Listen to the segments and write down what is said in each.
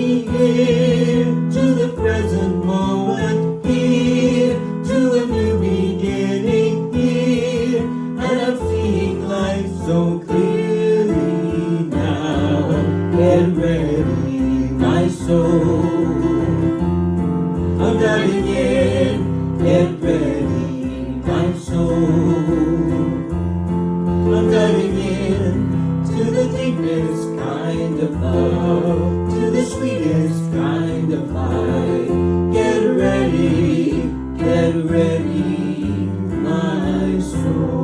here to the present moment, here to a new beginning, here, and I'm seeing life so clearly now. Get ready, my soul. I'm diving in, get ready, my soul. I'm diving in to the deepest kind of love, to the sweetest kind of light. Get ready, my soul.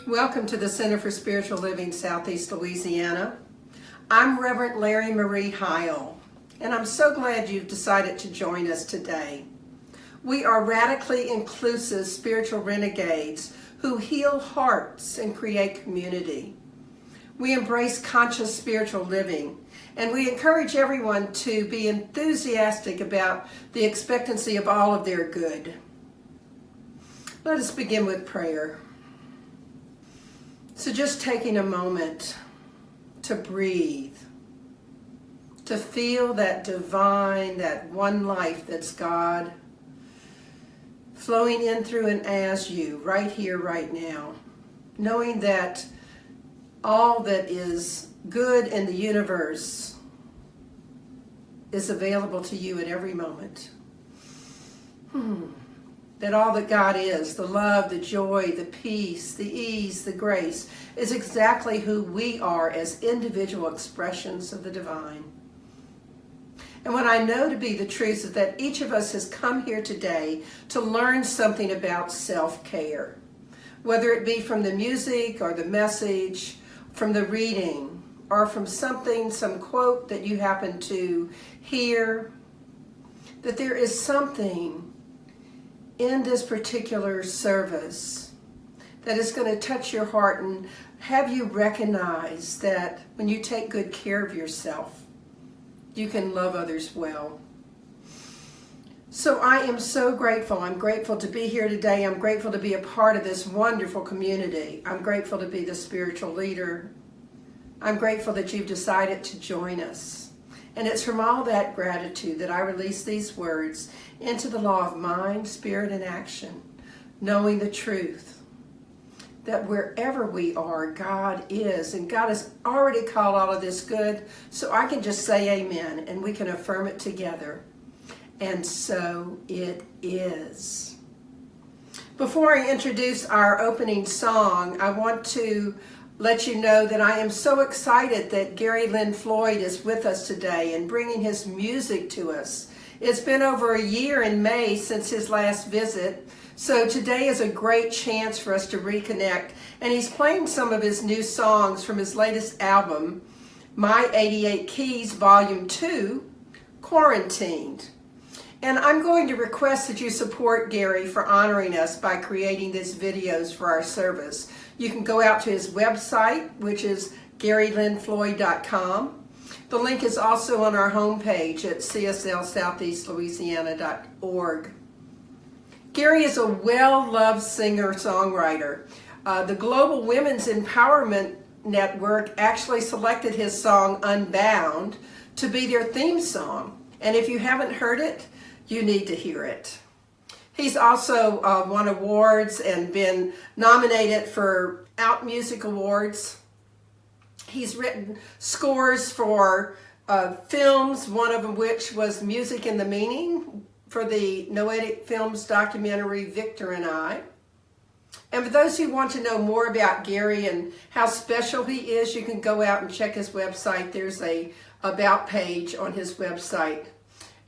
Welcome to the Center for Spiritual Living, Southeast Louisiana. I'm Reverend Larrye-Marie Heyl, and I'm so glad you've decided to join us today. We are radically inclusive spiritual renegades who heal hearts and create community. We embrace conscious spiritual living, and we encourage everyone to be enthusiastic about the expectancy of all of their good. Let us begin with prayer. So just taking a moment to breathe, to feel that divine, that one life that's God, flowing in through and as you, right here, right now, knowing that all that is good in the universe is available to you at every moment. That all that God is, the love, the joy, the peace, the ease, the grace, is exactly who we are as individual expressions of the divine. And what I know to be the truth is that each of us has come here today to learn something about self-care, whether it be from the music or the message, from the reading, or from something, some quote that you happen to hear, that there is something in this particular service that is going to touch your heart and have you recognize that when you take good care of yourself, you can love others well. So I am so grateful. I'm grateful to be here today. I'm grateful to be a part of this wonderful community. I'm grateful to be the spiritual leader. I'm grateful that you've decided to join us. And it's from all that gratitude that I release these words into the law of mind, spirit, and action, knowing the truth that wherever we are, God is, and God has already called all of this good, so I can just say amen, and we can affirm it together. And so it is. Before I introduce our opening song, I want to let you know that I am so excited that Gary Lynn Floyd is with us today and bringing his music to us. It's been over a year in May since his last visit, so today is a great chance for us to reconnect. And he's playing some of his new songs from his latest album, My 88 Keys, Volume 2, Quarantined. And I'm going to request that you support Gary for honoring us by creating these videos for our service. You can go out to his website, which is GaryLynnFloyd.com. The link is also on our homepage at cslsoutheastlouisiana.org. Gary is a well-loved singer-songwriter. The Global Women's Empowerment Network actually selected his song Unbound to be their theme song. And if you haven't heard it, you need to hear it. He's also won awards and been nominated for Out Music Awards. He's written scores for films, one of them which was Music in the Meaning for the Noetic Films documentary Victor and I. And for those who want to know more about Gary and how special he is, you can go out and check his website. There's a About page on his website.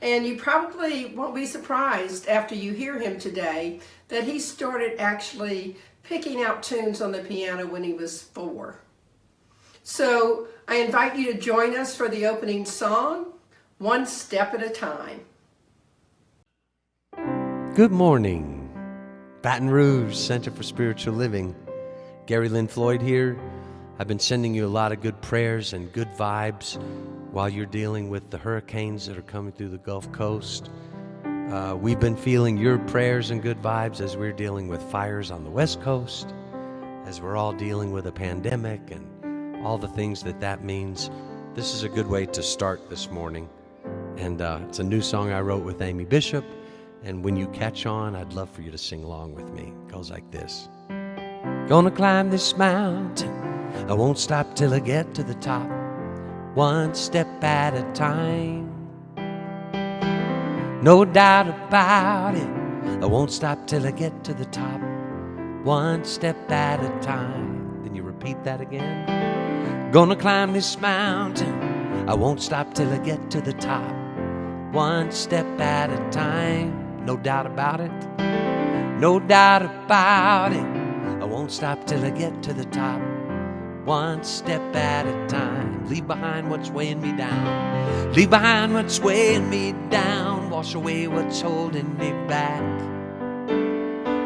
And you probably won't be surprised after you hear him today that he started actually picking out tunes on the piano when he was 4. So I invite you to join us for the opening song, One Step at a Time. Good morning, Baton Rouge Center for Spiritual Living. Gary Lynn Floyd here. I've been sending you a lot of good prayers and good vibes while you're dealing with the hurricanes that are coming through the Gulf Coast. We've been feeling your prayers and good vibes as we're dealing with fires on the West Coast, as we're all dealing with a pandemic and all the things that means. This is a good way to start this morning. And it's a new song I wrote with Amy Bishop. And when you catch on, I'd love for you to sing along with me. It goes like this. Gonna climb this mountain, I won't stop till I get to the top, one step at a time. No doubt about it, I won't stop till I get to the top, one step at a time. Then you repeat that again. Gonna climb this mountain, I won't stop till I get to the top, one step at a time. No doubt about it, no doubt about it, I won't stop till I get to the top, one step at a time. Leave behind what's weighing me down, leave behind what's weighing me down, wash away what's holding me back.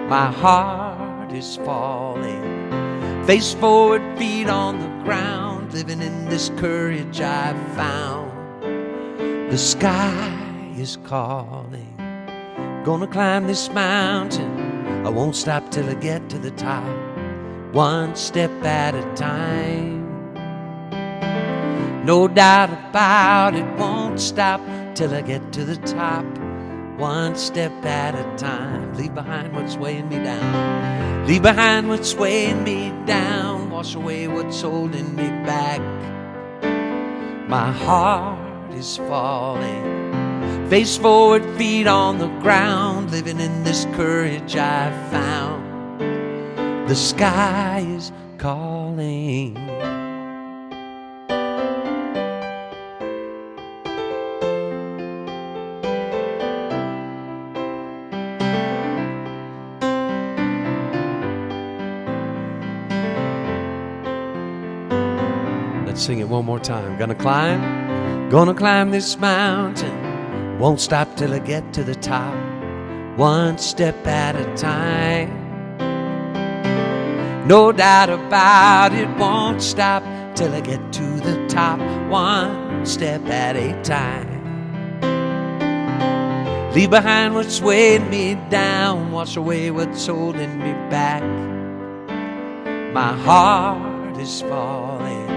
My heart is falling, face forward, feet on the ground, living in this courage I've found. The sky is calling, gonna climb this mountain, I won't stop till I get to the top, one step at a time. No doubt about it, won't stop till I get to the top, one step at a time. Leave behind what's weighing me down, leave behind what's weighing me down, wash away what's holding me back. My heart is falling, face forward, feet on the ground, living in this courage I've found. The sky is calling. Let's sing it one more time. Gonna climb this mountain, won't stop till I get to the top, one step at a time. No doubt about it, won't stop till I get to the top, one step at a time. Leave behind what's weighing me down, wash away what's holding me back. My heart is falling,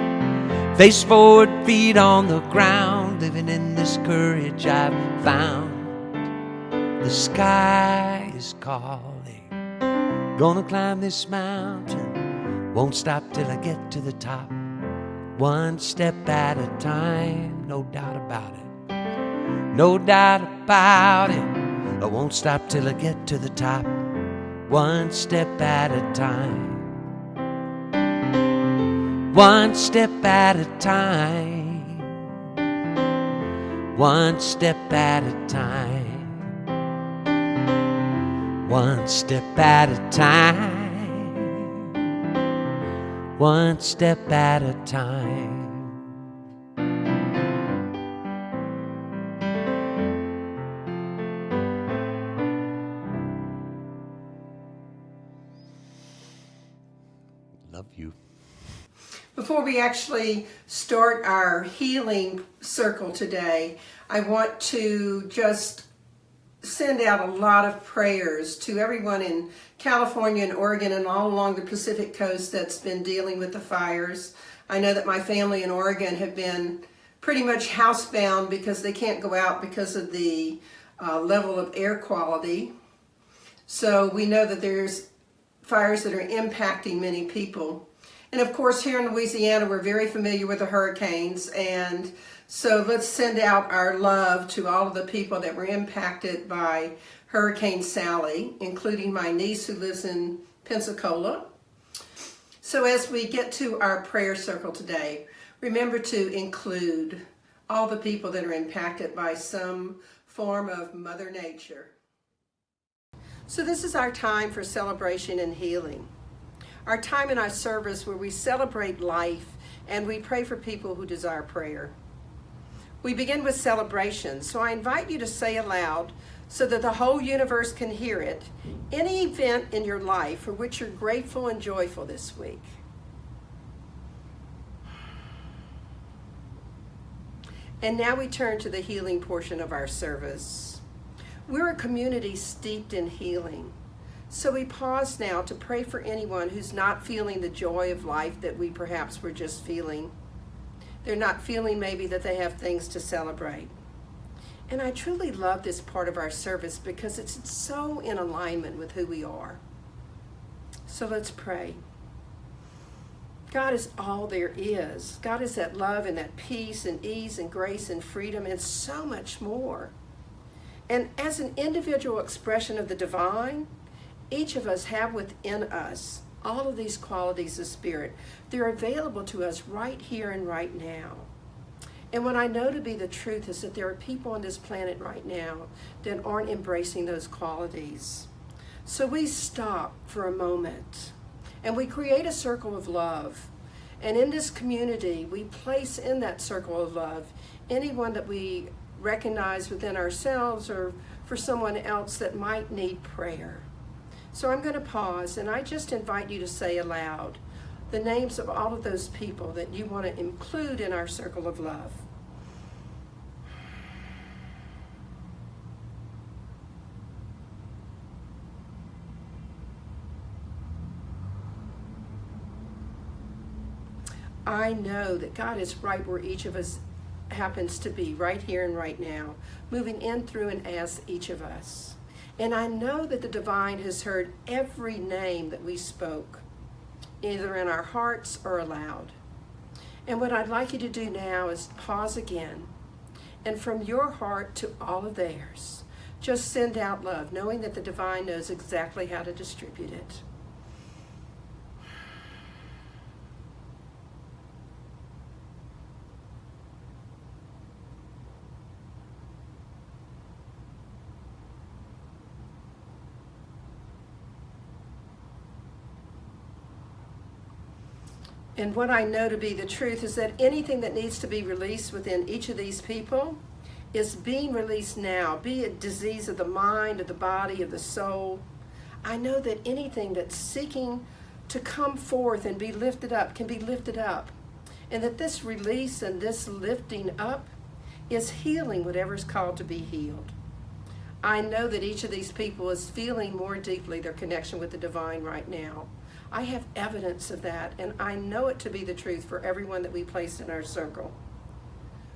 face forward, feet on the ground, living in this courage I've found. The sky is calling, gonna climb this mountain, won't stop till I get to the top, one step at a time. No doubt about it, no doubt about it, I won't stop till I get to the top, one step at a time. One step at a time, one step at a time, one step at a time, one step at a time. Love you. Before we actually start our healing circle today, I want to just send out a lot of prayers to everyone in California and Oregon and all along the Pacific coast that's been dealing with the fires. I know that my family in Oregon have been pretty much housebound because they can't go out because of the level of air quality. So we know that there's fires that are impacting many people. And of course, here in Louisiana, we're very familiar with the hurricanes. And so let's send out our love to all of the people that were impacted by Hurricane Sally, including my niece who lives in Pensacola. So as we get to our prayer circle today, remember to include all the people that are impacted by some form of Mother Nature. So this is our time for celebration and healing. Our time in our service where we celebrate life and we pray for people who desire prayer. We begin with celebration, so I invite you to say aloud so that the whole universe can hear it, any event in your life for which you're grateful and joyful this week. And now we turn to the healing portion of our service. We're a community steeped in healing. So we pause now to pray for anyone who's not feeling the joy of life that we perhaps were just feeling. They're not feeling maybe that they have things to celebrate. And I truly love this part of our service because it's so in alignment with who we are. So let's pray. God is all there is. God is that love and that peace and ease and grace and freedom and so much more. And as an individual expression of the divine, each of us have within us all of these qualities of spirit. They're available to us right here and right now. And what I know to be the truth is that there are people on this planet right now that aren't embracing those qualities. So we stop for a moment and we create a circle of love. And in this community, we place in that circle of love anyone that we recognize within ourselves or for someone else that might need prayer. So I'm going to pause and I just invite you to say aloud the names of all of those people that you want to include in our circle of love. I know that God is right where each of us happens to be, right here and right now, moving in through and as each of us. And I know that the divine has heard every name that we spoke, either in our hearts or aloud. And what I'd like you to do now is pause again, and from your heart to all of theirs, just send out love, knowing that the divine knows exactly how to distribute it. And what I know to be the truth is that anything that needs to be released within each of these people is being released now, be it disease of the mind, of the body, of the soul. I know that anything that's seeking to come forth and be lifted up can be lifted up. And that this release and this lifting up is healing whatever's called to be healed. I know that each of these people is feeling more deeply their connection with the divine right now. I have evidence of that, and I know it to be the truth for everyone that we place in our circle.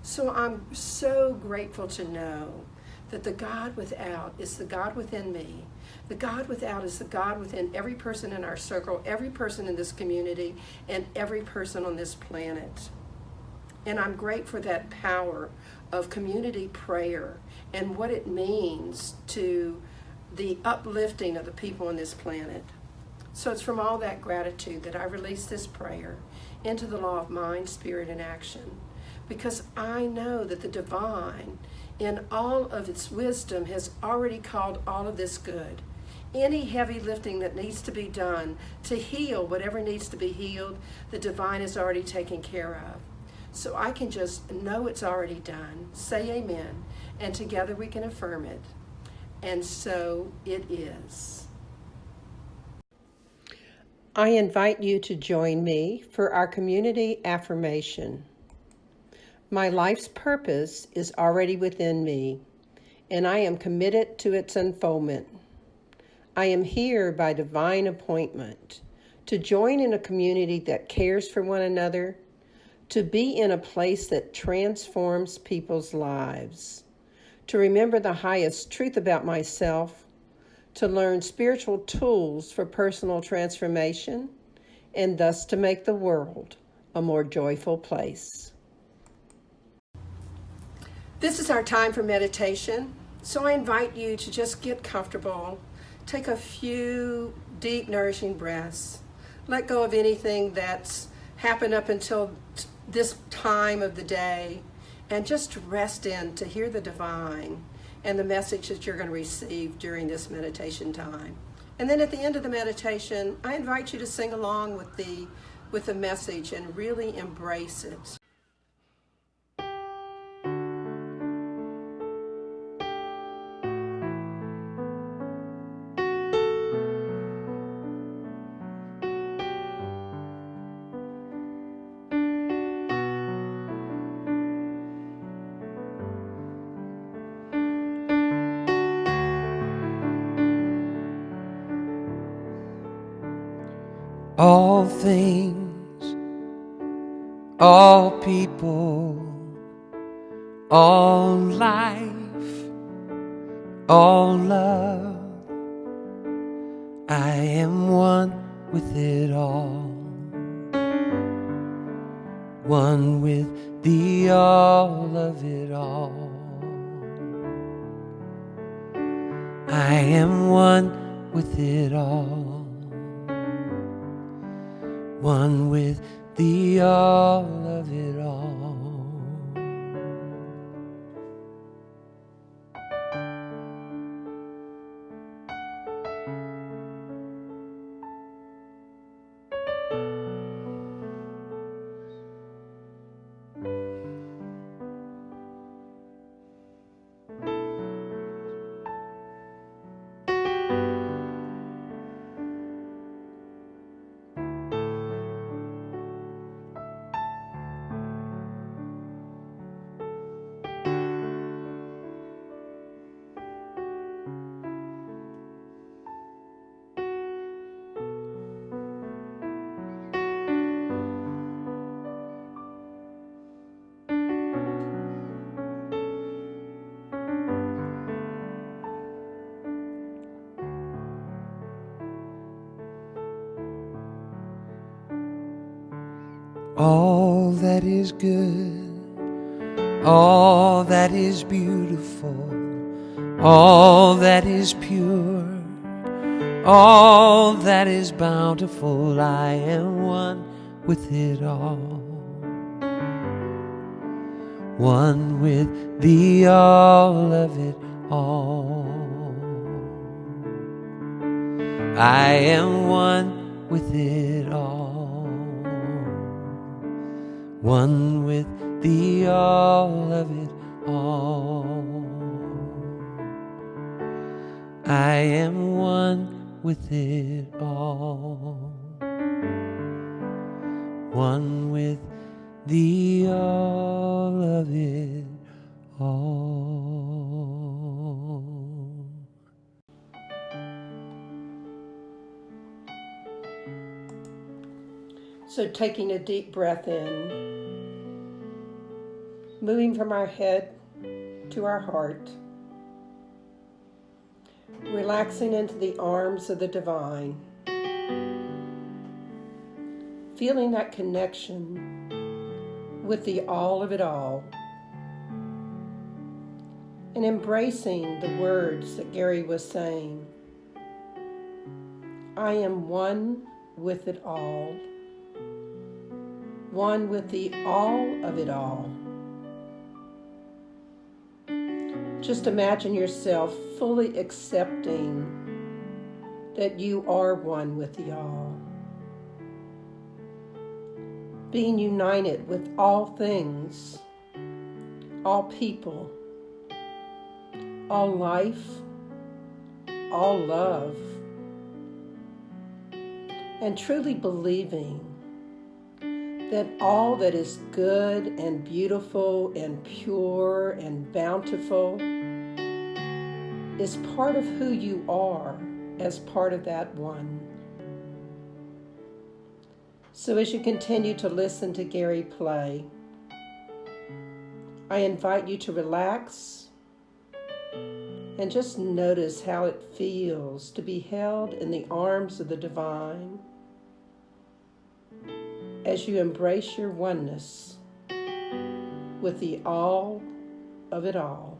So I'm so grateful to know that the God without is the God within me. The God without is the God within every person in our circle, every person in this community, and every person on this planet. And I'm grateful for that power of community prayer and what it means to the uplifting of the people on this planet. So it's from all that gratitude that I release this prayer into the law of mind, spirit, and action. Because I know that the divine, in all of its wisdom, has already called all of this good. Any heavy lifting that needs to be done to heal whatever needs to be healed, the divine is already taken care of. So I can just know it's already done, say amen, and together we can affirm it. And so it is. I invite you to join me for our community affirmation. My life's purpose is already within me, and I am committed to its unfoldment. I am here by divine appointment to join in a community that cares for one another, to be in a place that transforms people's lives, to remember the highest truth about myself, to learn spiritual tools for personal transformation, and thus to make the world a more joyful place. This is our time for meditation, so I invite you to just get comfortable, take a few deep, nourishing breaths, let go of anything that's happened up until this time of the day, and just rest in to hear the divine and the message that you're going to receive during this meditation time. And then at the end of the meditation, I invite you to sing along with the message and really embrace it. all things, all people, all life, all love. I am one with it all, one with the all of it all. I am one with it all, one with the all of it all. All that is good, all that is beautiful, all that is pure, all that is bountiful, I am one with it all, one with the all of it all. I am one with it all, one with the all of it all. I am one with it all, one with the all of it all. So taking a deep breath in, moving from our head to our heart, relaxing into the arms of the divine, feeling that connection with the all of it all, and embracing the words that Gary was saying. I am one with it all, one with the all of it all. Just imagine yourself fully accepting that you are one with the all, being united with all things, all people, all life, all love, and truly believing that all that is good and beautiful and pure and bountiful is part of who you are as part of that one. So as you continue to listen to Gary play, I invite you to relax and just notice how it feels to be held in the arms of the divine as you embrace your oneness with the all of it all.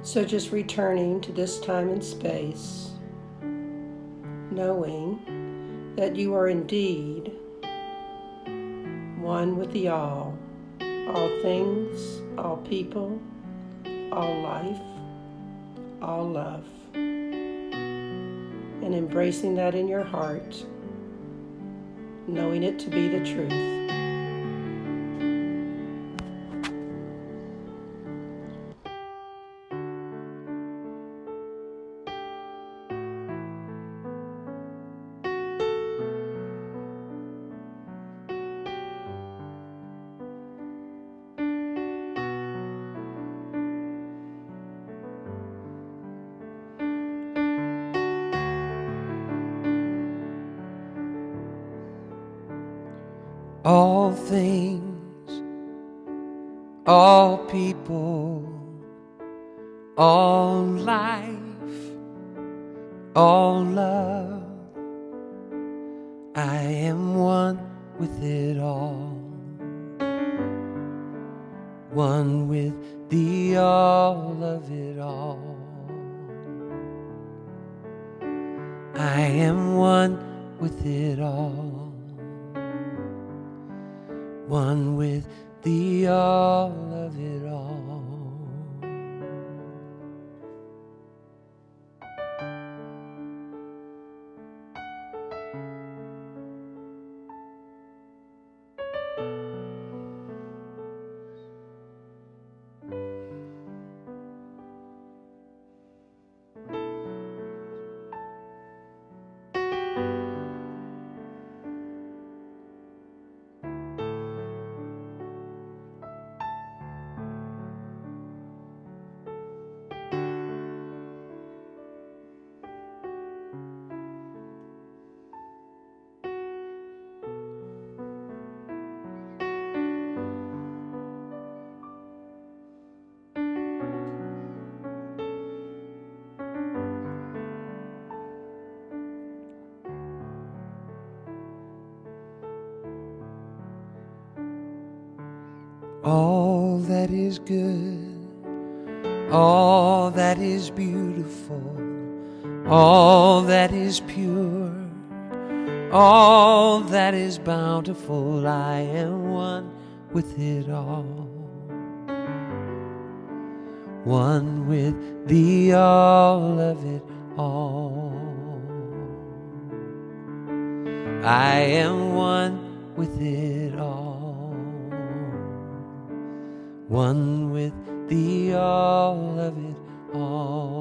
So just returning to this time and space, knowing that you are indeed one with the all things, all people, all life, all love. And embracing that in your heart, knowing it to be the truth. All things, all people, all life, all love. I am one with it all, one with the all of it all. I am one with it all, one with the all of it all. All that is good, all that is beautiful, all that is pure, all that is bountiful, I am one with it all, one with the all of it all. I am one with it all, one with the all of it all.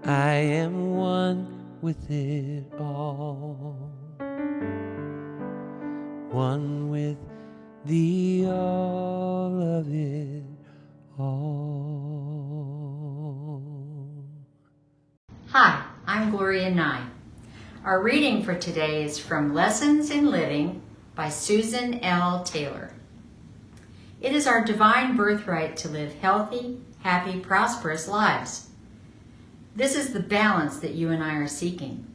I am one with it all, one with the all of it all. Hi, I'm Gloria Nye. Our reading for today is from Lessons in Living by Susan L. Taylor. It is our divine birthright to live healthy, happy, prosperous lives. This is the balance that you and I are seeking,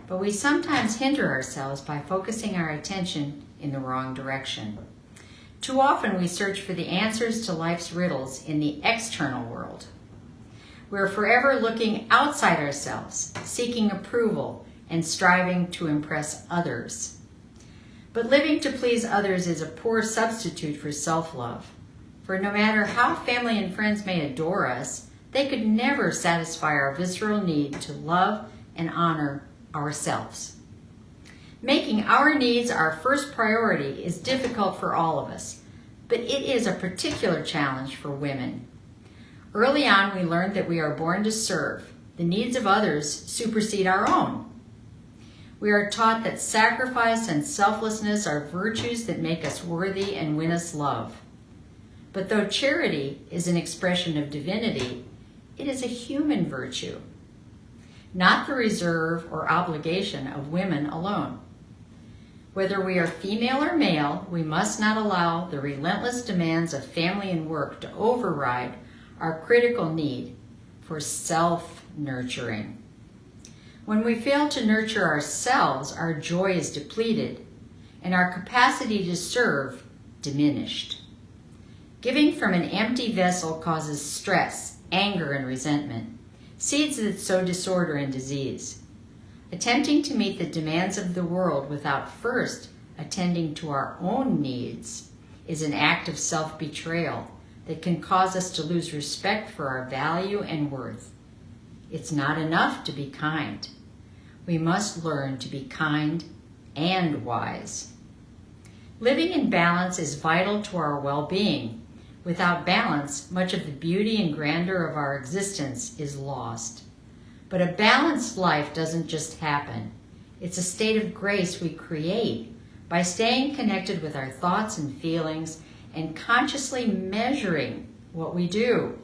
but we sometimes hinder ourselves by focusing our attention in the wrong direction. Too often we search for the answers to life's riddles in the external world. We're forever looking outside ourselves, seeking approval and striving to impress others. But living to please others is a poor substitute for self-love. For no matter how family and friends may adore us, they could never satisfy our visceral need to love and honor ourselves. Making our needs our first priority is difficult for all of us, but it is a particular challenge for women. Early on, we learned that we are born to serve. The needs of others supersede our own. We are taught that sacrifice and selflessness are virtues that make us worthy and win us love. But though charity is an expression of divinity, it is a human virtue, not the reserve or obligation of women alone. Whether we are female or male, we must not allow the relentless demands of family and work to override our critical need for self-nurturing. When we fail to nurture ourselves, our joy is depleted and our capacity to serve diminished. Giving from an empty vessel causes stress, anger, and resentment, seeds that sow disorder and disease. Attempting to meet the demands of the world without first attending to our own needs is an act of self-betrayal that can cause us to lose respect for our value and worth. It's not enough to be kind. We must learn to be kind and wise. Living in balance is vital to our well-being. Without balance, much of the beauty and grandeur of our existence is lost. But a balanced life doesn't just happen. It's a state of grace we create by staying connected with our thoughts and feelings and consciously measuring what we do.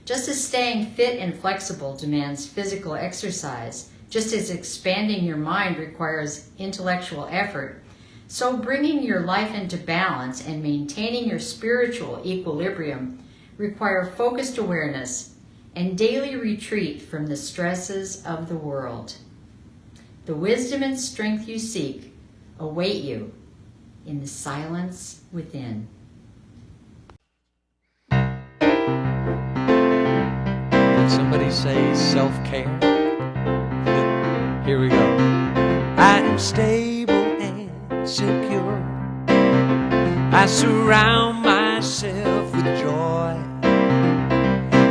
Just as staying fit and flexible demands physical exercise, just as expanding your mind requires intellectual effort, so bringing your life into balance and maintaining your spiritual equilibrium require focused awareness and daily retreat from the stresses of the world. The wisdom and strength you seek await you in the silence within. Did somebody say self-care? Here we go. I am stable and secure. I surround myself with joy.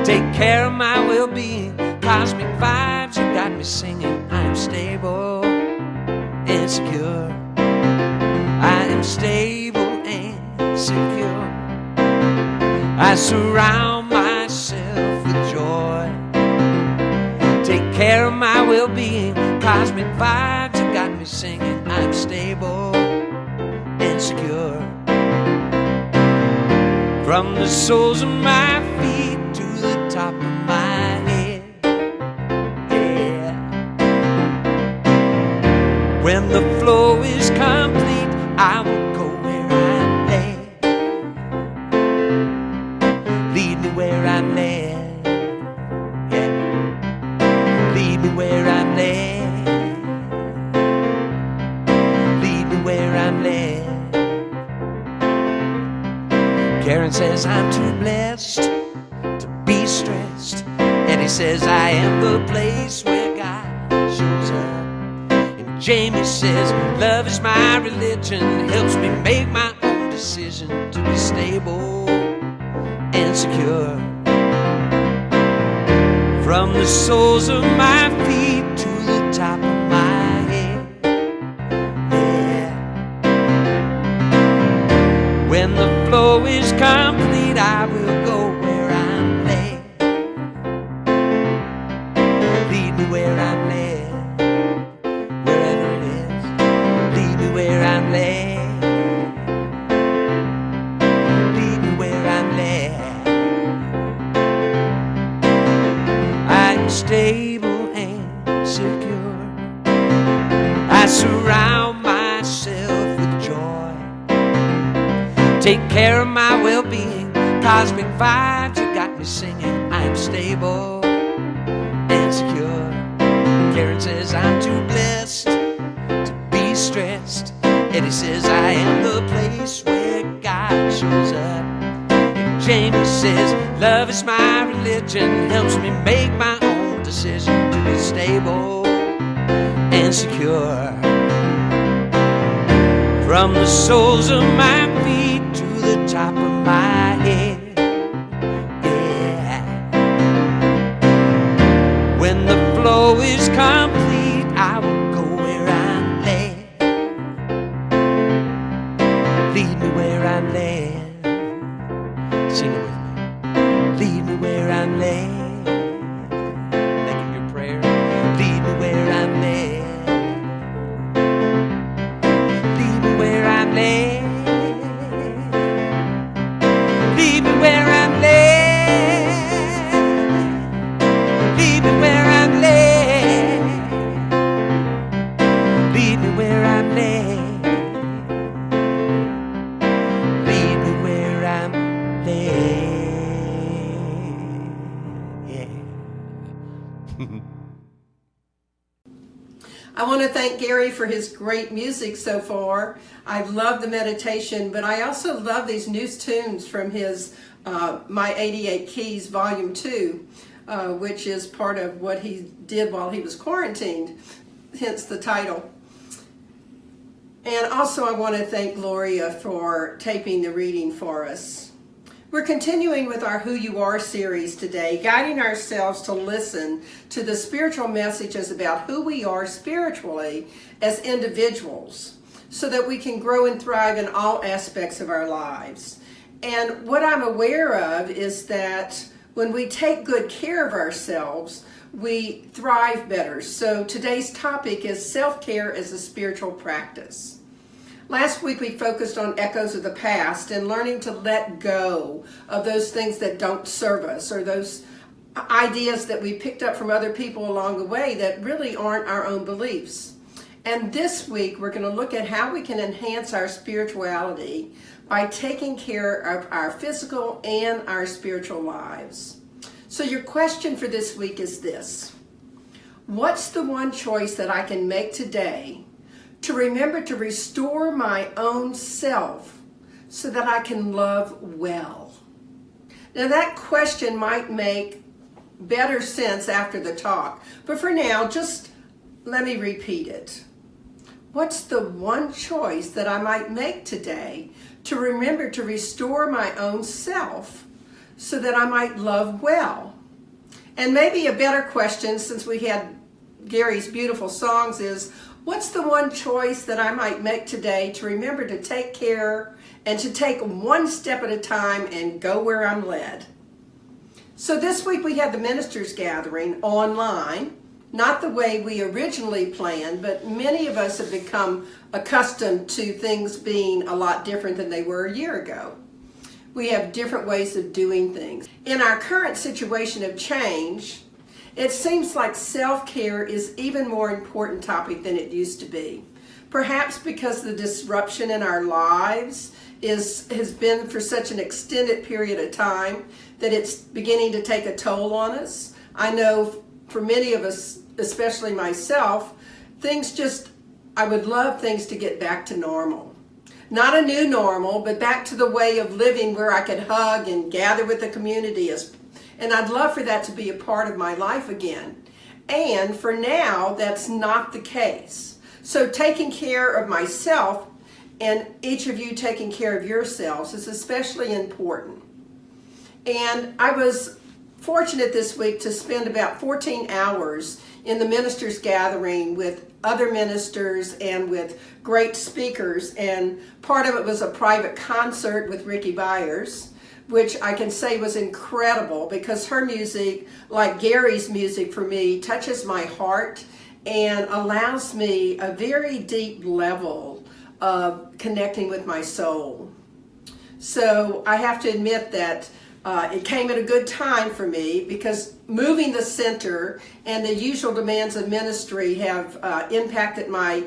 Take care of my well-being. Cosmic vibes, you got me singing. I am stable and secure. I am stable and secure. I surround myself with joy. Take care of my well-being. Cosmic vibes, you got me singing. I'm stable and secure. From the soles of my feet to the top of my head, yeah. When the flow is complete, I will go where I'm led. Lead me where I'm led, yeah. Lead me where I'm led. Karen says I'm too blessed to be stressed. Eddie says I am the place where God shows up. And Jamie says love is my religion, helps me make my own decision to be stable and secure. From the soles of my feet to the top of my head, yeah. When the flow is complete, I will go where I'm led. Lead me where I'm led, wherever it is. Lead me where I'm led. Lead me where I'm led. I'm stable and secure. I surround myself with joy. Take care of my well-being. Cosmic vibes, you got me singing. I'm stable and secure. Karen says I'm too blessed to be stressed. Eddie says I am the place where God shows up. And Jamie says love is my religion, helps me make my own decision to be stable and secure. From the soles of my feet to the top of my head, yeah. When the flow is complete, I will go where I'm led. Lead me where I'm led. Sing it with me. Lead me where I'm led. Make it your prayer. Lead me where I'm led. I want to thank Gary for his great music so far. I love the meditation, but I also love these new tunes from his My 88 Keys Volume 2, which is part of what he did while he was quarantined, hence the title. And also I want to thank Gloria for taping the reading for us. We're continuing with our Who You Are series today, guiding ourselves to listen to the spiritual messages about who we are spiritually as individuals, so that we can grow and thrive in all aspects of our lives. And what I'm aware of is that when we take good care of ourselves, we thrive better. So today's topic is self-care as a spiritual practice. Last week we focused on echoes of the past and learning to let go of those things that don't serve us, or those ideas that we picked up from other people along the way that really aren't our own beliefs. And this week we're going to look at how we can enhance our spirituality by taking care of our physical and our spiritual lives. So your question for this week is this: what's the one choice that I can make today to remember to restore my own self so that I can love well? Now that question might make better sense after the talk, but for now, just let me repeat it. What's the one choice that I might make today to remember to restore my own self so that I might love well? And maybe a better question, since we had Gary's beautiful songs, is what's the one choice that I might make today to remember to take care and to take one step at a time and go where I'm led? So this week we had the ministers gathering online, not the way we originally planned, but many of us have become accustomed to things being a lot different than they were a year ago. We have different ways of doing things. In our current situation of change, it seems like self-care is even more important topic than it used to be. Perhaps because the disruption in our lives has been for such an extended period of time that it's beginning to take a toll on us. I know for many of us, especially myself, I would love things to get back to normal. Not a new normal, but back to the way of living where I could hug and gather with the community. And I'd love for that to be a part of my life again. And for now, that's not the case. So taking care of myself, and each of you taking care of yourselves, is especially important. And I was fortunate this week to spend about 14 hours in the ministers gathering with other ministers and with great speakers. And part of it was a private concert with Ricky Byers, which I can say was incredible because her music, like Gary's music for me, touches my heart and allows me a very deep level of connecting with my soul. So I have to admit that it came at a good time for me, because moving the center and the usual demands of ministry have impacted my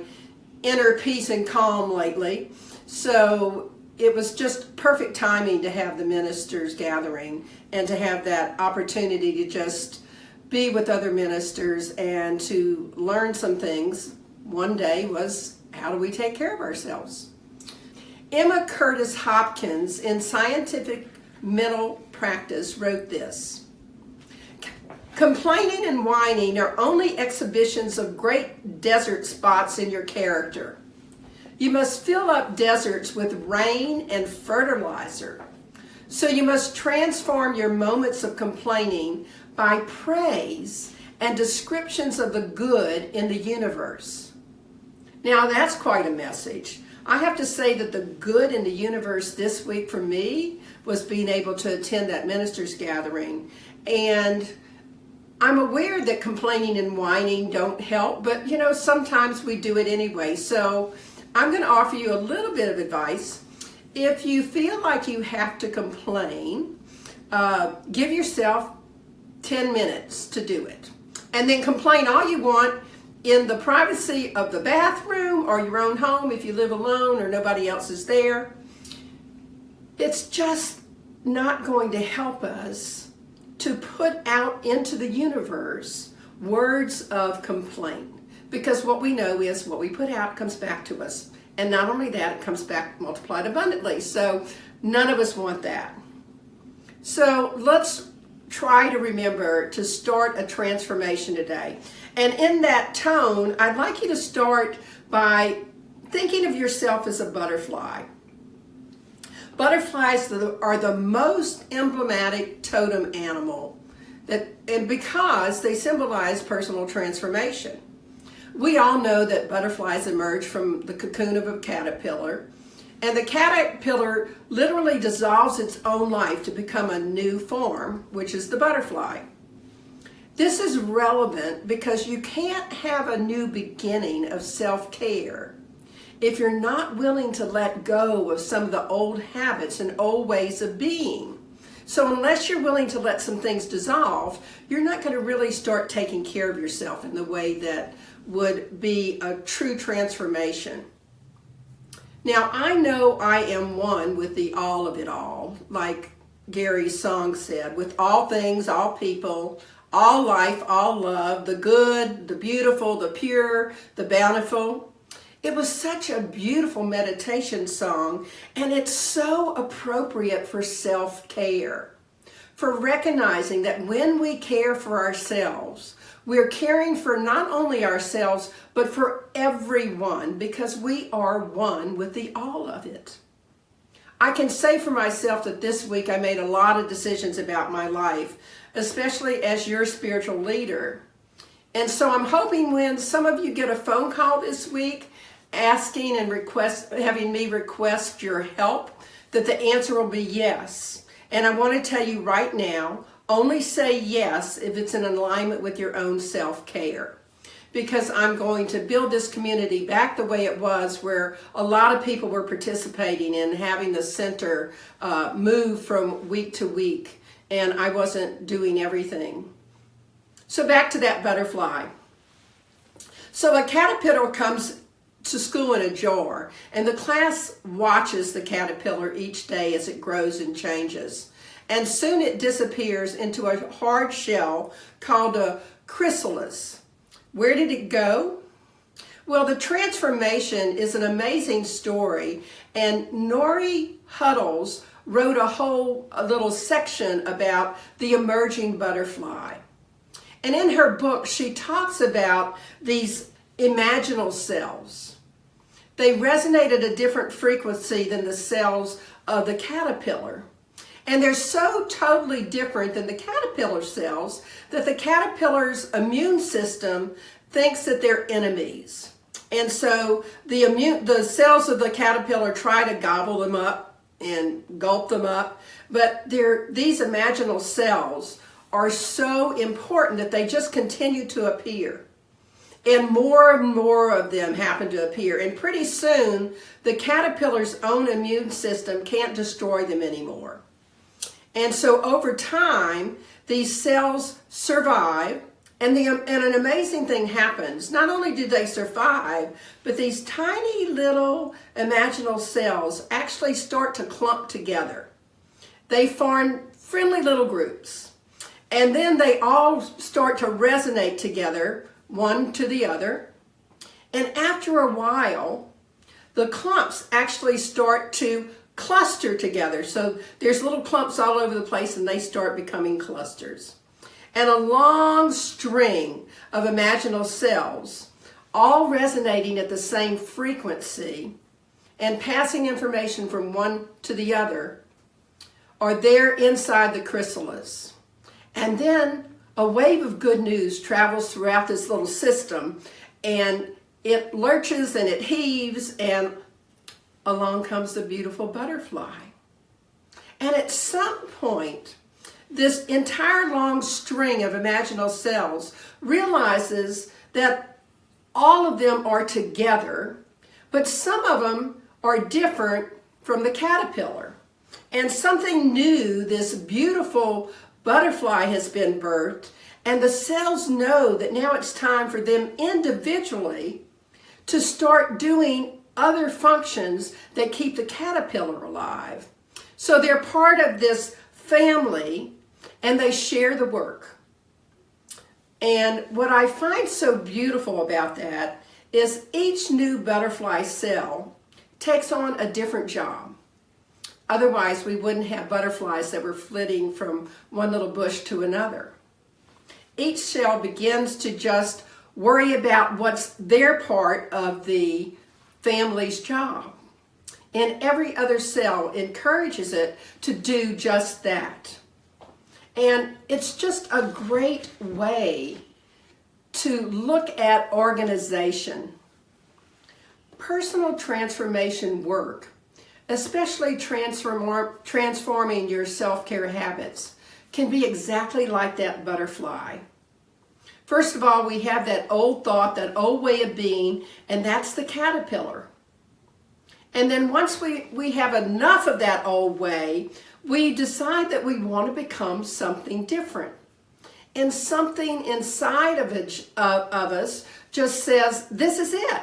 inner peace and calm lately. So it was just perfect timing to have the ministers gathering and to have that opportunity to just be with other ministers and to learn some things. One day was, how do we take care of ourselves? Emma Curtis Hopkins, in Scientific Mental Practice, wrote this: complaining and whining are only exhibitions of great desert spots in your character. You must fill up deserts with rain and fertilizer. So you must transform your moments of complaining by praise and descriptions of the good in the universe. Now that's quite a message. I have to say that the good in the universe this week for me was being able to attend that ministers gathering. And I'm aware that complaining and whining don't help, but sometimes we do it anyway. So I'm going to offer you a little bit of advice. If you feel like you have to complain, give yourself 10 minutes to do it. And then complain all you want in the privacy of the bathroom or your own home if you live alone or nobody else is there. It's just not going to help us to put out into the universe words of complaint. Because what we know is what we put out comes back to us. And not only that, it comes back multiplied abundantly. So none of us want that. So let's try to remember to start a transformation today. And in that tone, I'd like you to start by thinking of yourself as a butterfly. Butterflies are the most emblematic totem animal, and because they symbolize personal transformation. We all know that butterflies emerge from the cocoon of a caterpillar, and the caterpillar literally dissolves its own life to become a new form, which is the butterfly. This is relevant because you can't have a new beginning of self-care if you're not willing to let go of some of the old habits and old ways of being. So unless you're willing to let some things dissolve, you're not going to really start taking care of yourself in the way that would be a true transformation. Now, I know I am one with the all of it all, like Gary's song said, with all things, all people, all life, all love, the good, the beautiful, the pure, the bountiful. It was such a beautiful meditation song, and it's so appropriate for self-care, for recognizing that when we care for ourselves, we're caring for not only ourselves, but for everyone, because we are one with the all of it. I can say for myself that this week I made a lot of decisions about my life, especially as your spiritual leader. And so I'm hoping when some of you get a phone call this week asking and having me request your help, that the answer will be yes. And I want to tell you right now, only say yes if it's in alignment with your own self-care. Because I'm going to build this community back the way it was, where a lot of people were participating in having the center move from week to week, and I wasn't doing everything. So back to that butterfly. So a caterpillar comes to school in a jar, and the class watches the caterpillar each day as it grows and changes. And soon it disappears into a hard shell called a chrysalis. Where did it go? Well, the transformation is an amazing story, and Larrye Heyl wrote a little section about the emerging butterfly. And in her book, she talks about these imaginal cells. They resonate at a different frequency than the cells of the caterpillar. And they're so totally different than the caterpillar cells that the caterpillar's immune system thinks that they're enemies. And so the cells of the caterpillar try to gobble them up and gulp them up. But these imaginal cells are so important that they just continue to appear. And more of them happen to appear. And pretty soon, the caterpillar's own immune system can't destroy them anymore. And so over time, these cells survive, and an amazing thing happens. Not only do they survive, but these tiny little imaginal cells actually start to clump together. They form friendly little groups, and then they all start to resonate together, one to the other. And after a while, the clumps actually start to cluster together. So there's little clumps all over the place, and they start becoming clusters. And a long string of imaginal cells, all resonating at the same frequency and passing information from one to the other, are there inside the chrysalis. And then a wave of good news travels throughout this little system, and it lurches and it heaves, and along comes the beautiful butterfly. And at some point, this entire long string of imaginal cells realizes that all of them are together, but some of them are different from the caterpillar. And something new, this beautiful butterfly, has been birthed, and the cells know that now it's time for them individually to start doing other functions that keep the caterpillar alive. So they're part of this family, and they share the work. And what I find so beautiful about that is each new butterfly cell takes on a different job. Otherwise, we wouldn't have butterflies that were flitting from one little bush to another. Each cell begins to just worry about what's their part of the family's job. And every other cell encourages it to do just that. And it's just a great way to look at organization. Personal transformation work, especially transforming your self-care habits, can be exactly like that butterfly. First of all, we have that old thought, that old way of being, and that's the caterpillar. And then once we have enough of that old way, we decide that we want to become something different. And something inside of us just says, this is it.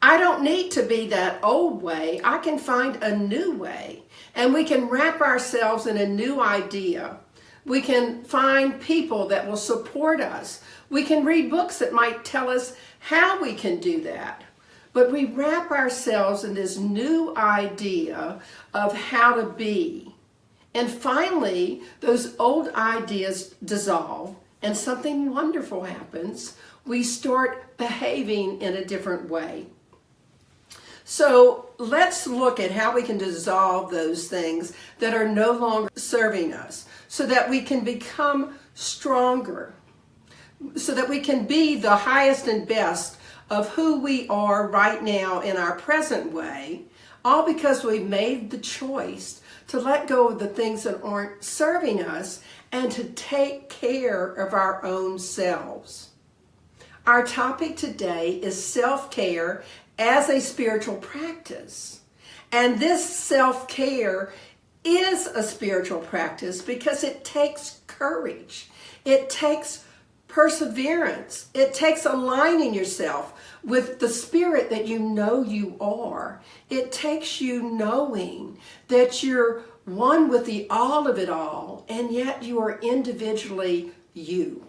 I don't need to be that old way. I can find a new way. And we can wrap ourselves in a new idea. We can find people that will support us. We can read books that might tell us how we can do that. But we wrap ourselves in this new idea of how to be. And finally, those old ideas dissolve and something wonderful happens. We start behaving in a different way. So let's look at how we can dissolve those things that are no longer serving us so that we can become stronger, so that we can be the highest and best of who we are right now in our present way, all because we've made the choice to let go of the things that aren't serving us and to take care of our own selves. Our topic today is self-care as a spiritual practice. And this self-care is a spiritual practice because it takes courage. It takes perseverance. It takes aligning yourself with the spirit that you know you are. It takes you knowing that you're one with the all of it all, and yet you are individually you.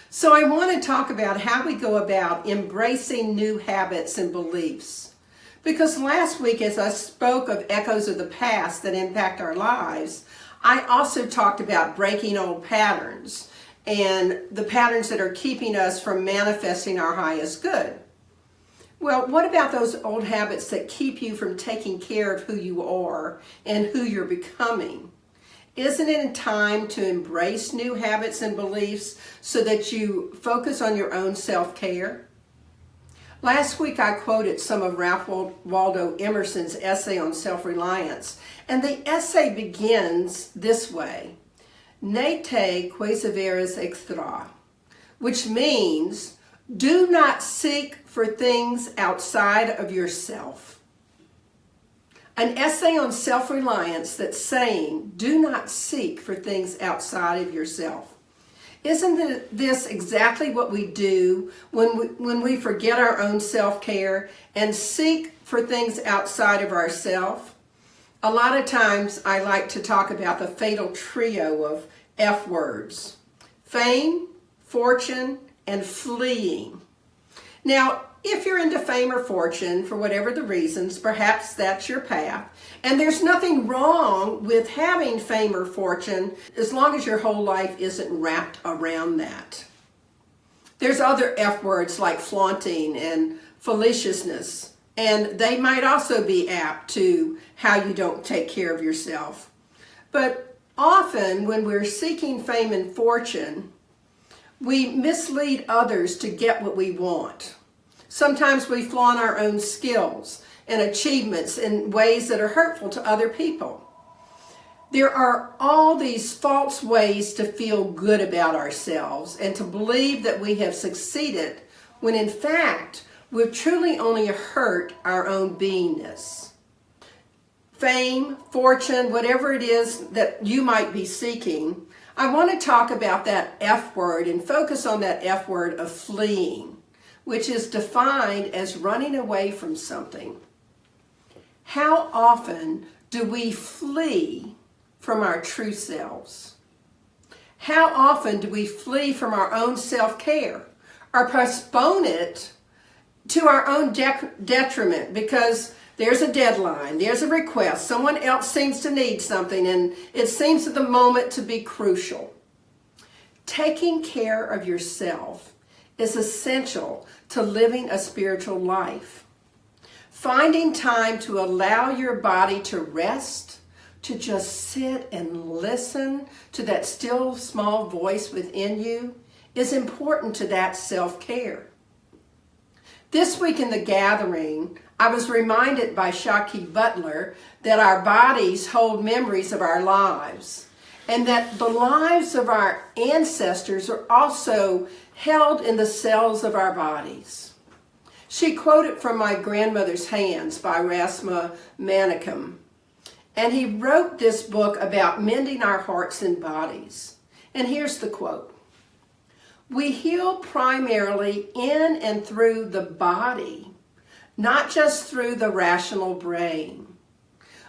So I want to talk about how we go about embracing new habits and beliefs. Because last week, as I spoke of echoes of the past that impact our lives, I also talked about breaking old patterns and the patterns that are keeping us from manifesting our highest good. Well, what about those old habits that keep you from taking care of who you are and who you're becoming? Isn't it time to embrace new habits and beliefs so that you focus on your own self-care? Last week I quoted some of Ralph Waldo Emerson's essay on self-reliance, and the essay begins this way: "Ne te quesaveris extra," which means do not seek for things outside of yourself. An essay on self-reliance that's saying, do not seek for things outside of yourself. Isn't this exactly what we do when we forget our own self-care and seek for things outside of ourselves? A lot of times I like to talk about the fatal trio of F words: fame, fortune, and fleeing. Now, if you're into fame or fortune, for whatever the reasons, perhaps that's your path. And there's nothing wrong with having fame or fortune as long as your whole life isn't wrapped around that. There's other F words like flaunting and fallaciousness, and they might also be apt to how you don't take care of yourself. But often when we're seeking fame and fortune, we mislead others to get what we want. Sometimes we flaunt our own skills and achievements in ways that are hurtful to other people. There are all these false ways to feel good about ourselves and to believe that we have succeeded when in fact we've truly only hurt our own beingness. Fame, fortune, whatever it is that you might be seeking, I want to talk about that F word and focus on that F word of fleeing, which is defined as running away from something. How often do we flee from our true selves? How often do we flee from our own self-care or postpone it to our own detriment because there's a deadline, there's a request, someone else seems to need something, and it seems at the moment to be crucial. Taking care of yourself is essential to living a spiritual life. Finding time to allow your body to rest, to just sit and listen to that still small voice within you is important to that self-care. This week in the gathering, I was reminded by Shaki Butler that our bodies hold memories of our lives, and that the lives of our ancestors are also held in the cells of our bodies. She quoted from My Grandmother's Hands by Rasma Manicum, and he wrote this book about mending our hearts and bodies. And here's the quote. We heal primarily in and through the body, not just through the rational brain.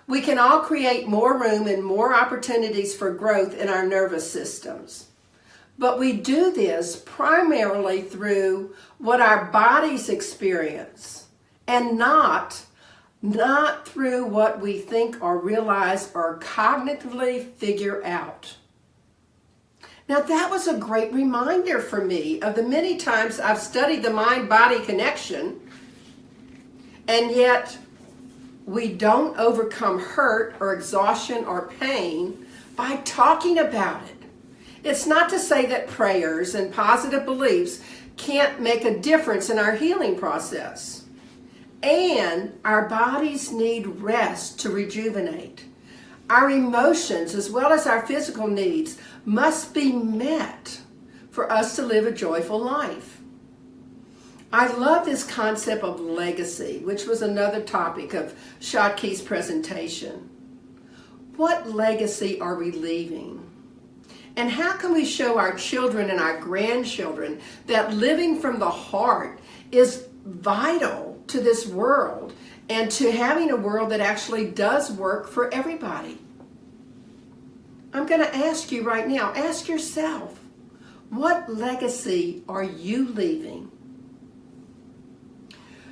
We can all create more room and more opportunities for growth in our nervous systems. But we do this primarily through what our bodies experience and not through what we think or realize or cognitively figure out. Now that was a great reminder for me of the many times I've studied the mind-body connection, and yet we don't overcome hurt or exhaustion or pain by talking about it. It's not to say that prayers and positive beliefs can't make a difference in our healing process. And our bodies need rest to rejuvenate. Our emotions, as well as our physical needs, must be met for us to live a joyful life. I love this concept of legacy, which was another topic of Shotke's presentation. What legacy are we leaving? And how can we show our children and our grandchildren that living from the heart is vital to this world and to having a world that actually does work for everybody? I'm going to ask you right now, ask yourself, what legacy are you leaving?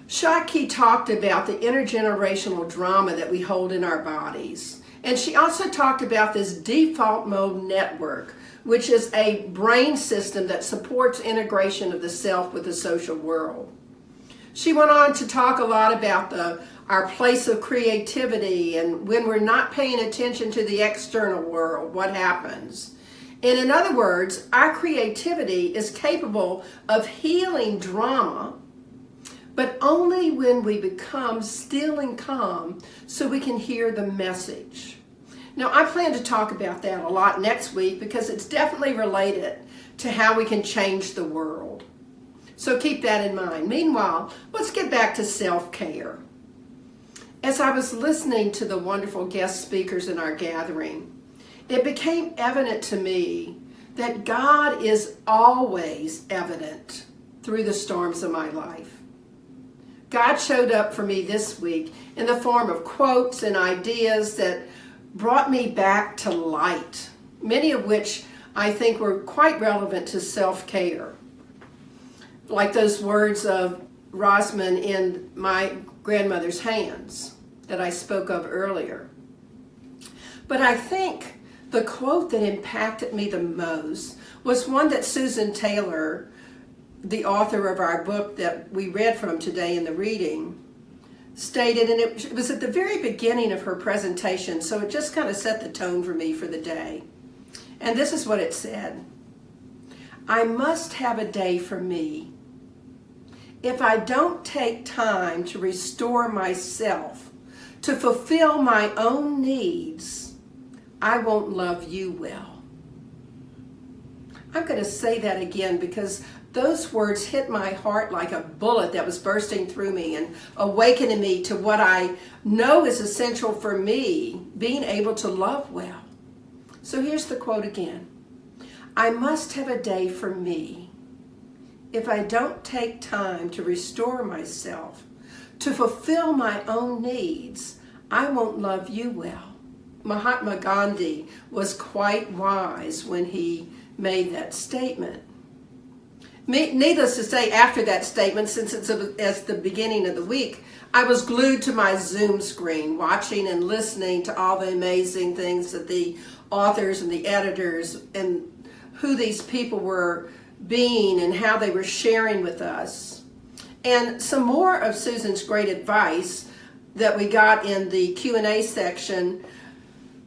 Shaki talked about the intergenerational drama that we hold in our bodies. And she also talked about this default mode network, which is a brain system that supports integration of the self with the social world. She went on to talk a lot about our place of creativity and when we're not paying attention to the external world, what happens. And in other words, our creativity is capable of healing drama, but only when we become still and calm so we can hear the message. Now, I plan to talk about that a lot next week because it's definitely related to how we can change the world. So keep that in mind. Meanwhile, let's get back to self-care. As I was listening to the wonderful guest speakers in our gathering, it became evident to me that God is always evident through the storms of my life. God showed up for me this week in the form of quotes and ideas that brought me back to light, many of which I think were quite relevant to self-care. Like those words of Rosman in My Grandmother's Hands that I spoke of earlier. But I think the quote that impacted me the most was one that Susan Taylor, the author of our book that we read from today in the reading, stated, and it was at the very beginning of her presentation, so it just kind of set the tone for me for the day. And this is what it said. I must have a day for me. If I don't take time to restore myself, to fulfill my own needs, I won't love you well. I'm going to say that again because those words hit my heart like a bullet that was bursting through me and awakening me to what I know is essential for me, being able to love well. So here's the quote again. I must have a day for me. If I don't take time to restore myself, to fulfill my own needs, I won't love you well. Mahatma Gandhi was quite wise when he made that statement. Needless to say, after that statement, since it's as the beginning of the week, I was glued to my Zoom screen, watching and listening to all the amazing things that the authors and the editors and who these people were being and how they were sharing with us. And some more of Susan's great advice that we got in the Q&A section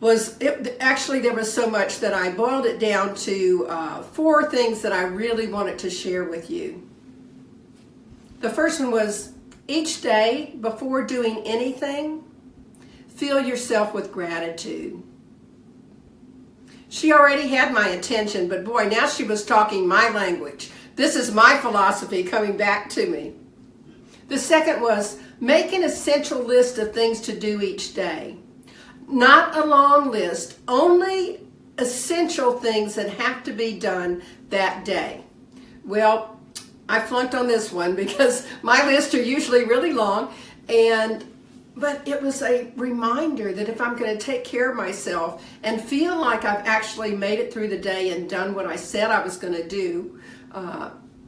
was, actually there was so much that I boiled it down to 4 things that I really wanted to share with you. The first one was, each day before doing anything, fill yourself with gratitude. She already had my attention, but boy, now she was talking my language. This is my philosophy coming back to me. The second was, make an essential list of things to do each day. Not a long list, only essential things that have to be done that day. Well, I flunked on this one because my lists are usually really long, but it was a reminder that if I'm going to take care of myself and feel like I've actually made it through the day and done what I said I was going to do,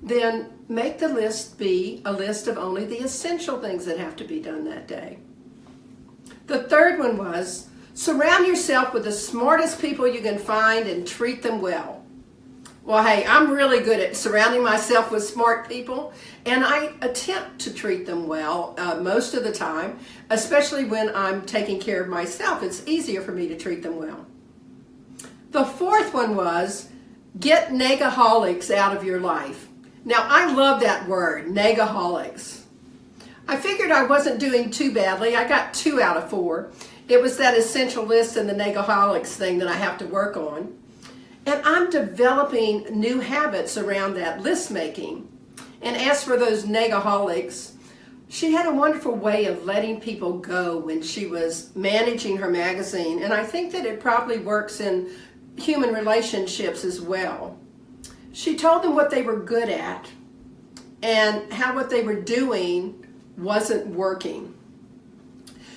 then make the list be a list of only the essential things that have to be done that day. The third one was, surround yourself with the smartest people you can find and treat them well. Well, hey, I'm really good at surrounding myself with smart people, and I attempt to treat them well most of the time, especially when I'm taking care of myself. It's easier for me to treat them well. The fourth one was, get negaholics out of your life. Now, I love that word, negaholics. I figured I wasn't doing too badly. I got 2 out of 4. It was that essential list and the negaholics thing that I have to work on. And I'm developing new habits around that list making. And as for those negaholics, she had a wonderful way of letting people go when she was managing her magazine. And I think that it probably works in human relationships as well. She told them what they were good at and how what they were doing wasn't working.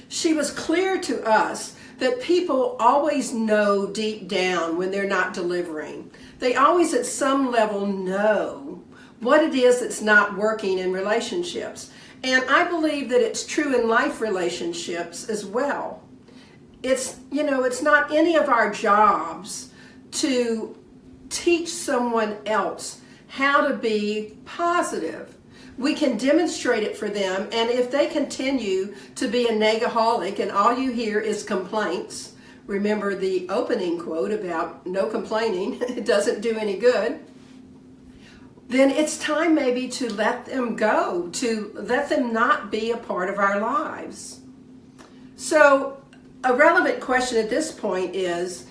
She was clear to us that people always know deep down when they're not delivering. They always at some level know what it is that's not working in relationships. And I believe that it's true in life relationships as well. It's not any of our jobs to teach someone else how to be positive. We can demonstrate it for them, and if they continue to be a negaholic and all you hear is complaints, remember the opening quote about no complaining, it doesn't do any good, then it's time maybe to let them go, to let them not be a part of our lives. So a relevant question at this point is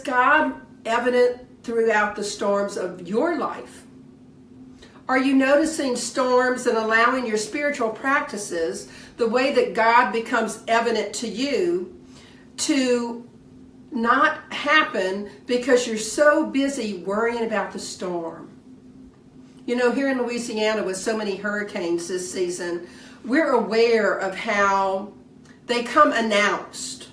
God evident throughout the storms of your life? Are you noticing storms and allowing your spiritual practices, the way that God becomes evident to you, to not happen because you're so busy worrying about the storm? You know, here in Louisiana with so many hurricanes this season, we're aware of how they come announced.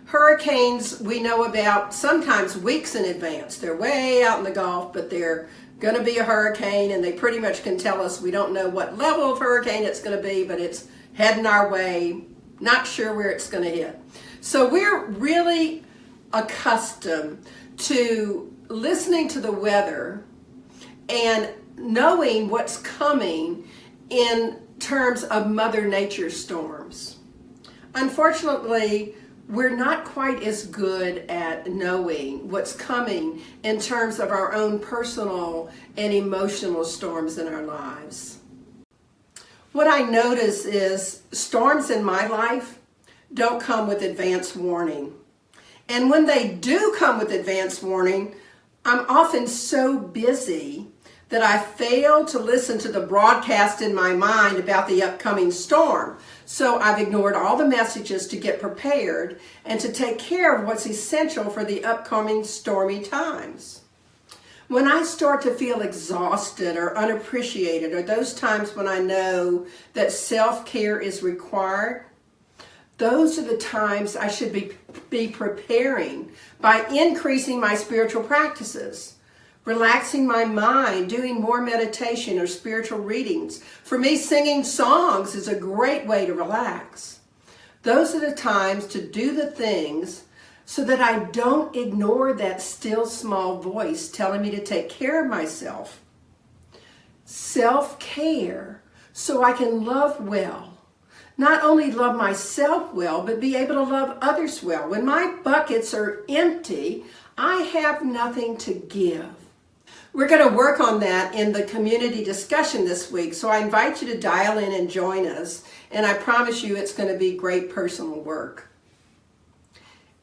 Hurricanes we know about sometimes weeks in advance. They're way out in the Gulf, but they're going to be a hurricane, and they pretty much can tell us we don't know what level of hurricane it's going to be, but it's heading our way, not sure where it's going to hit. So we're really accustomed to listening to the weather and knowing what's coming in terms of Mother Nature's storms. Unfortunately, we're not quite as good at knowing what's coming in terms of our own personal and emotional storms in our lives. What I notice is storms in my life don't come with advance warning. And when they do come with advance warning, I'm often so busy that I fail to listen to the broadcast in my mind about the upcoming storm. So I've ignored all the messages to get prepared and to take care of what's essential for the upcoming stormy times. When I start to feel exhausted or unappreciated, or those times when I know that self-care is required, those are the times I should be preparing by increasing my spiritual practices. relaxing my mind, doing more meditation or spiritual readings. For me, singing songs is a great way to relax. Those are the times to do the things so that I don't ignore that still small voice telling me to take care of myself. Self-care so I can love well. Not only love myself well, but be able to love others well. When my buckets are empty, I have nothing to give. We're going to work on that in the community discussion this week, so I invite you to dial in and join us, and I promise you it's going to be great personal work.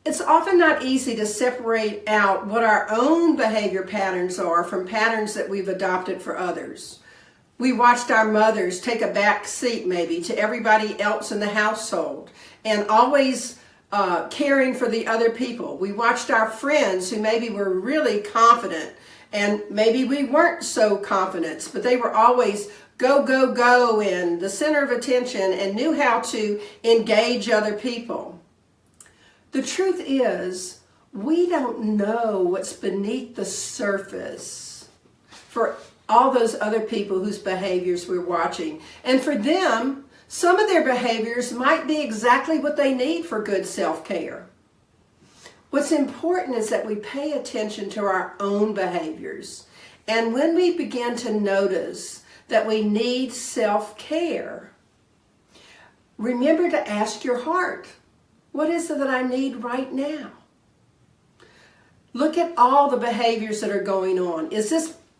It's often not easy to separate out what our own behavior patterns are from patterns that we've adopted for others. We watched our mothers take a back seat maybe to everybody else in the household and always caring for the other people. We watched our friends who maybe were really confident and maybe we weren't so confident, but they were always go, go, go and the center of attention and knew how to engage other people. The truth is, we don't know what's beneath the surface for all those other people whose behaviors we're watching. And for them, some of their behaviors might be exactly what they need for good self-care. What's important is that we pay attention to our own behaviors. And when we begin to notice that we need self-care, remember to ask your heart, what is it that I need right now? Look at all the behaviors that are going on. Is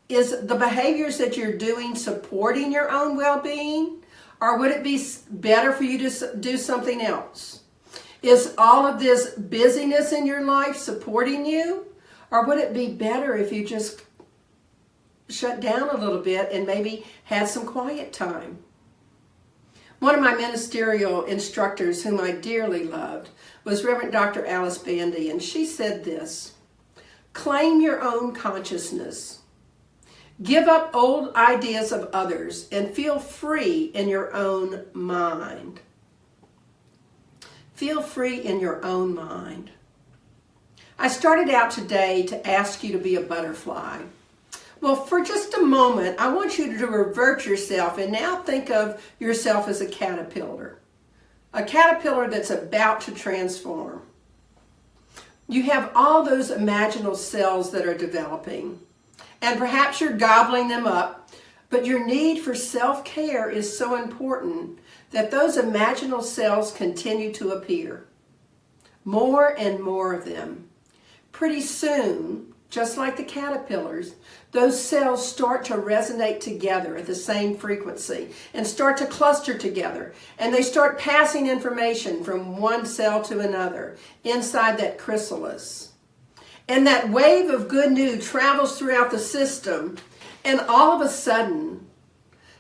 the behaviors that you're doing supporting your own well-being? Or would it be better for you to do something else? Is all of this busyness in your life supporting you? Or would it be better if you just shut down a little bit and maybe had some quiet time? One of my ministerial instructors, whom I dearly loved, was Reverend Dr. Alice Bandy, and she said this: claim your own consciousness. Give up old ideas of others and feel free in your own mind. Feel free in your own mind. I started out today to ask you to be a butterfly. Well, for just a moment, I want you to revert yourself and now think of yourself as a caterpillar that's about to transform. You have all those imaginal cells that are developing, and perhaps you're gobbling them up, but your need for self-care is so important that those imaginal cells continue to appear. More and more of them. Pretty soon, just like the caterpillars, those cells start to resonate together at the same frequency and start to cluster together. And they start passing information from one cell to another inside that chrysalis. And that wave of good news travels throughout the system, and all of a sudden,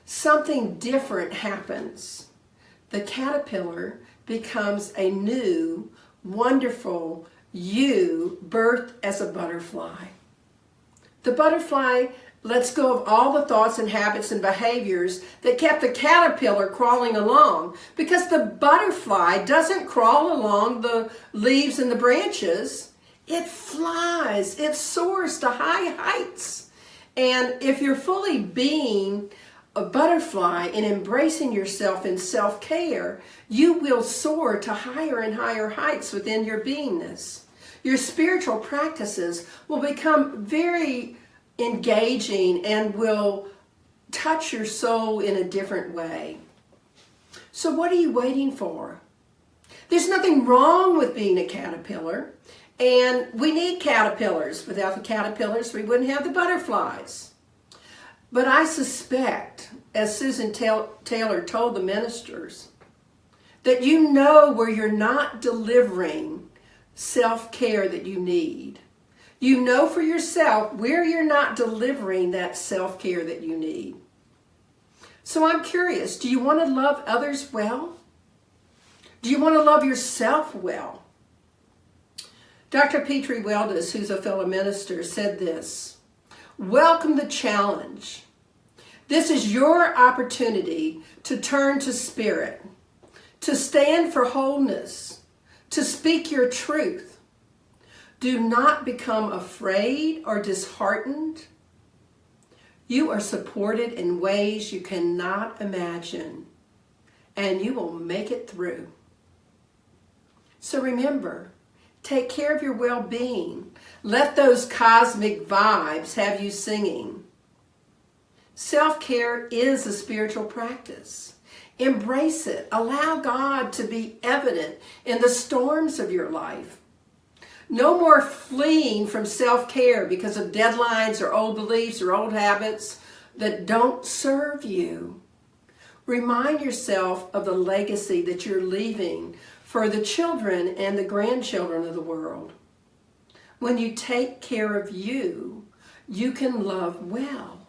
something different happens. The caterpillar becomes a new, wonderful you birthed as a butterfly. The butterfly lets go of all the thoughts and habits and behaviors that kept the caterpillar crawling along, because the butterfly doesn't crawl along the leaves and the branches. It flies, it soars to high heights. And if you're fully being a butterfly and embracing yourself in self-care, you will soar to higher and higher heights within your beingness. Your spiritual practices will become very engaging and will touch your soul in a different way. So what are you waiting for? There's nothing wrong with being a caterpillar, and we need caterpillars. Without the caterpillars, we wouldn't have the butterflies. But I suspect, as Susan Taylor told the ministers, that you know where you're not delivering self-care that you need. You know for yourself where you're not delivering that self-care that you need. So I'm curious, do you want to love others well? Do you want to love yourself well? Dr. Petrie Weldes, who's a fellow minister, said this: welcome the challenge. This is your opportunity to turn to spirit, to stand for wholeness, to speak your truth. Do not become afraid or disheartened You are supported in ways you cannot imagine, and you will make it through. So remember, take care of your well-being. Let those cosmic vibes have you singing. Self-care is a spiritual practice. Embrace it. Allow God to be evident in the storms of your life. No more fleeing from self-care because of deadlines or old beliefs or old habits that don't serve you. Remind yourself of the legacy that you're leaving for the children and the grandchildren of the world. When you take care of you, you can love well.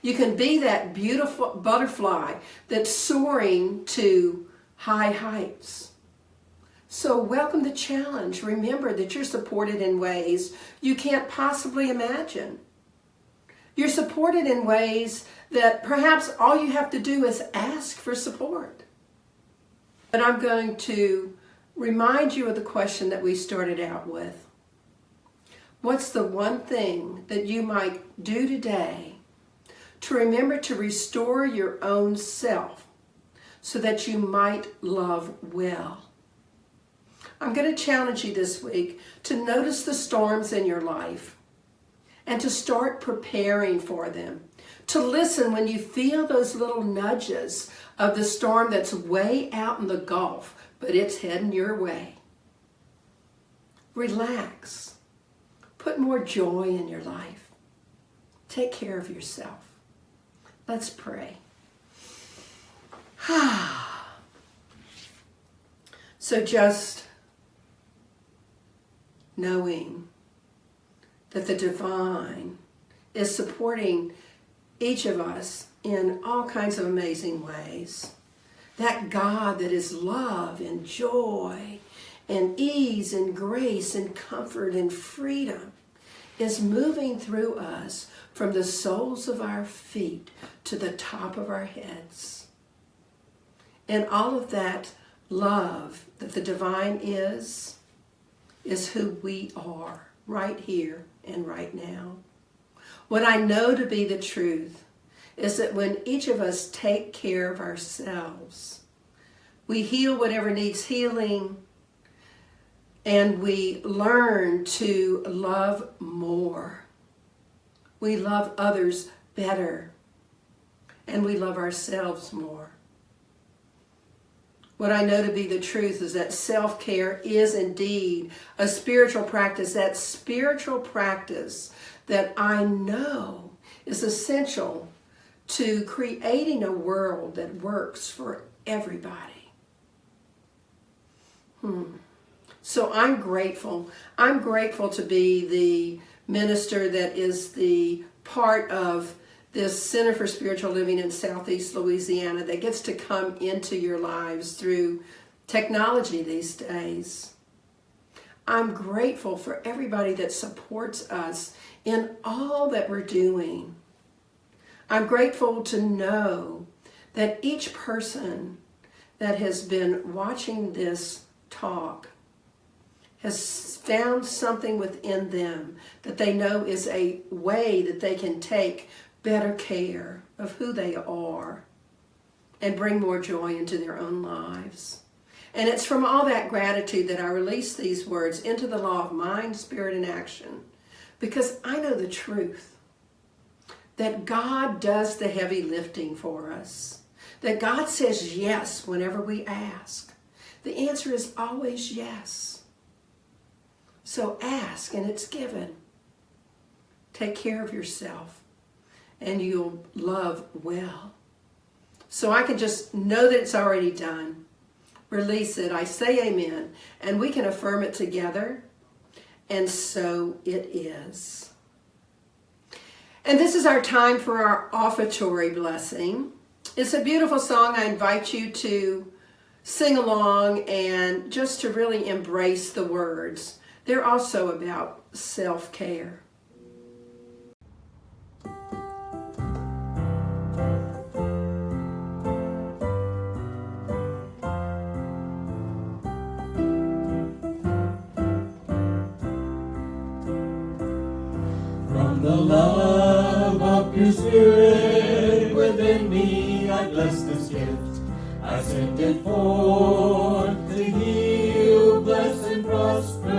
You can be that beautiful butterfly that's soaring to high heights. So welcome the challenge. Remember that you're supported in ways you can't possibly imagine. You're supported in ways that perhaps all you have to do is ask for support. But I'm going to remind you of the question that we started out with. What's the one thing that you might do today to remember to restore your own self so that you might love well? I'm going to challenge you this week to notice the storms in your life and to start preparing for them. To listen when you feel those little nudges of the storm that's way out in the Gulf, but it's heading your way. Relax. Put more joy in your life. Take care of yourself. Let's pray. So just knowing that the divine is supporting each of us in all kinds of amazing ways. That God that is love and joy and ease and grace and comfort and freedom is moving through us from the soles of our feet to the top of our heads. And all of that love that the divine is who we are right here and right now. What I know to be the truth is that when each of us take care of ourselves, we heal whatever needs healing, and we learn to love more. We love others better, and we love ourselves more. What I know to be the truth is that self-care is indeed a spiritual practice. That spiritual practice that I know is essential to creating a world that works for everybody. So I'm grateful. I'm grateful to be the minister that is the part of this Center for Spiritual Living in Southeast Louisiana that gets to come into your lives through technology these days. I'm grateful for everybody that supports us in all that we're doing. I'm grateful to know that each person that has been watching this talk has found something within them that they know is a way that they can take better care of who they are and bring more joy into their own lives. And it's from all that gratitude that I release these words into the law of mind, spirit, and action, because I know the truth that God does the heavy lifting for us, that God says yes whenever we ask. The answer is always yes. So ask and it's given. Take care of yourself and you'll love well. So I can just know that it's already done. Release it. I say amen. And we can affirm it together. And so it is. And this is our time for our offertory blessing. It's a beautiful song. I invite you to sing along and just to really embrace the words. They're also about self-care. From the love of of your Spirit within me, I bless this gift. I send it forth to heal, bless, and prosper.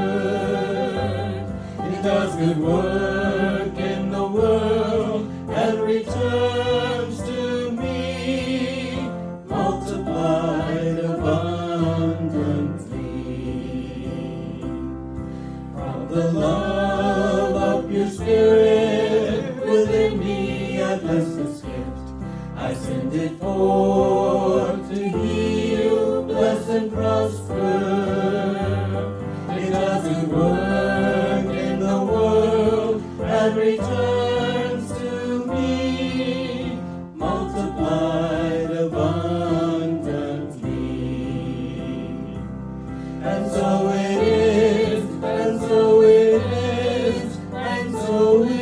It does good work in the world and returns to me, multiplied abundantly. From the love of your Spirit within me, I bless this gift. I send it forth to heal, bless, and prosper. It does good work in the world and returns to me, multiplied abundantly. And so it is, and so it is, and so it is.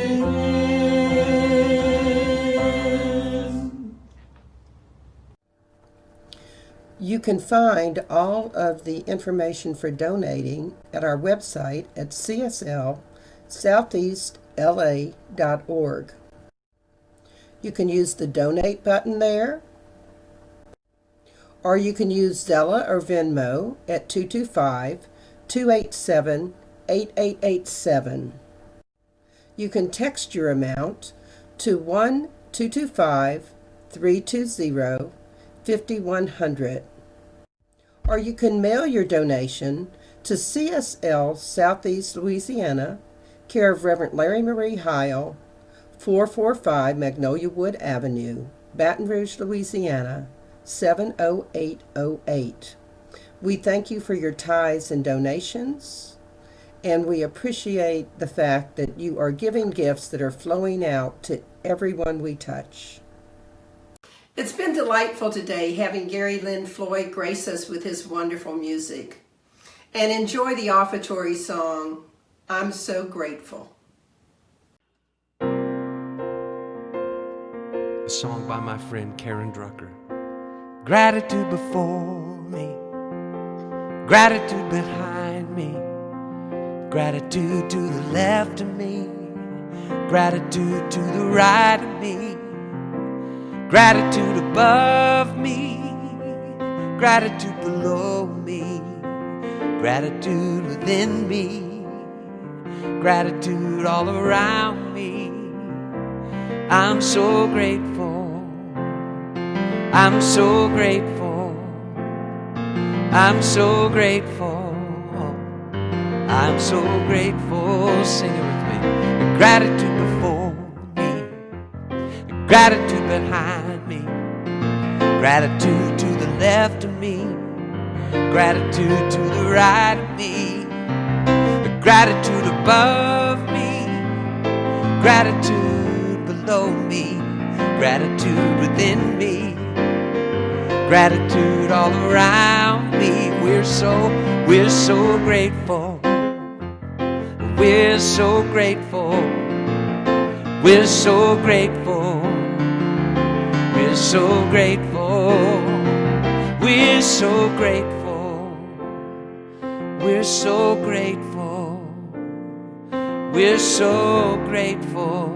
You can find all of the information for donating at our website at cslsoutheastla.org. You can use the donate button there, or you can use Zella or Venmo at 225-287-8887. You can text your amount to 1-225-320-5100. Or you can mail your donation to CSL Southeast Louisiana, care of Reverend Larrye-Marie Heyl, 445 Magnolia Wood Avenue, Baton Rouge, Louisiana, 70808. We thank you for your tithes and donations, and we appreciate the fact that you are giving gifts that are flowing out to everyone we touch. It's been delightful today having Gary Lynn Floyd grace us with his wonderful music. And enjoy the offertory song, I'm So Grateful. A song by my friend Karen Drucker. Gratitude before me, gratitude behind me, gratitude to the left of me, gratitude to the right of me, gratitude above me, gratitude below me, gratitude within me, gratitude all around me. I'm so grateful, I'm so grateful, I'm so grateful, I'm so grateful. Sing it with me. Gratitude before me, gratitude behind me, gratitude to the left of me, gratitude to the right of me, gratitude above me, gratitude below me, gratitude within me, gratitude all around me. We're so grateful. We're so grateful. We're so grateful. We're so grateful. We're so grateful. We're so grateful. We're so grateful.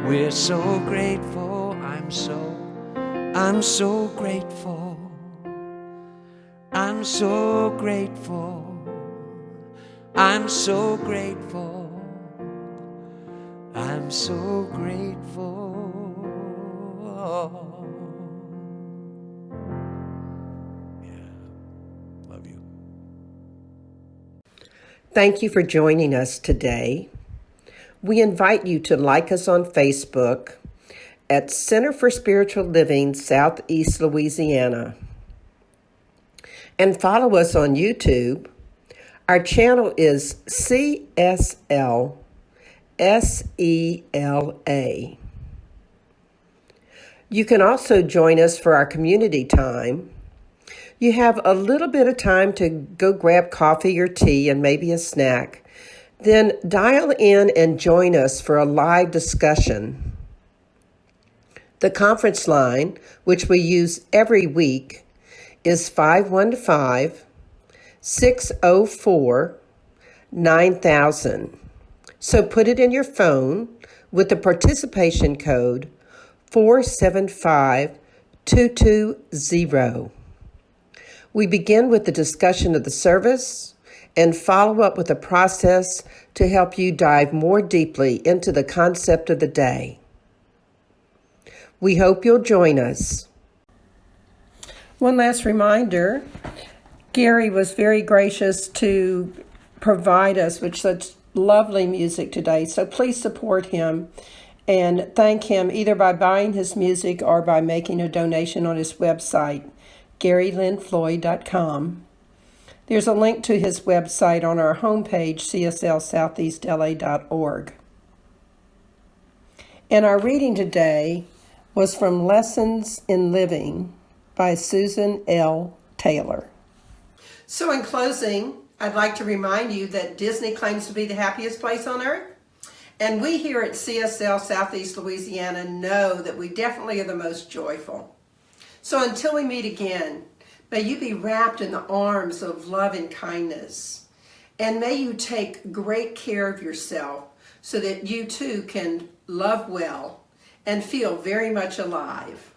We're so grateful. I'm so grateful. I'm so grateful. I'm so grateful. I'm so grateful. Yeah. Love you. Thank you for joining us today. We invite you to like us on Facebook at Center for Spiritual Living, Southeast Louisiana, and follow us on YouTube. Our channel is CSL SELA. You can also join us for our community time. You have a little bit of time to go grab coffee or tea and maybe a snack. Then dial in and join us for a live discussion. The conference line, which we use every week, is 515-604-9000. So put it in your phone with the participation code 475220. We begin with the discussion of the service and follow up with a process to help you dive more deeply into the concept of the day. We hope you'll join us. One last reminder, Gary was very gracious to provide us with such lovely music today, so please support him and thank him either by buying his music or by making a donation on his website, GaryLynnFloyd.com. There's a link to his website on our homepage, cslsoutheastla.org. And our reading today was from Lessons in Living by Susan L. Taylor. So in closing, I'd like to remind you that Disney claims to be the happiest place on earth. And we here at CSL Southeast Louisiana know that we definitely are the most joyful. So until we meet again, may you be wrapped in the arms of love and kindness. And may you take great care of yourself so that you too can love well and feel very much alive.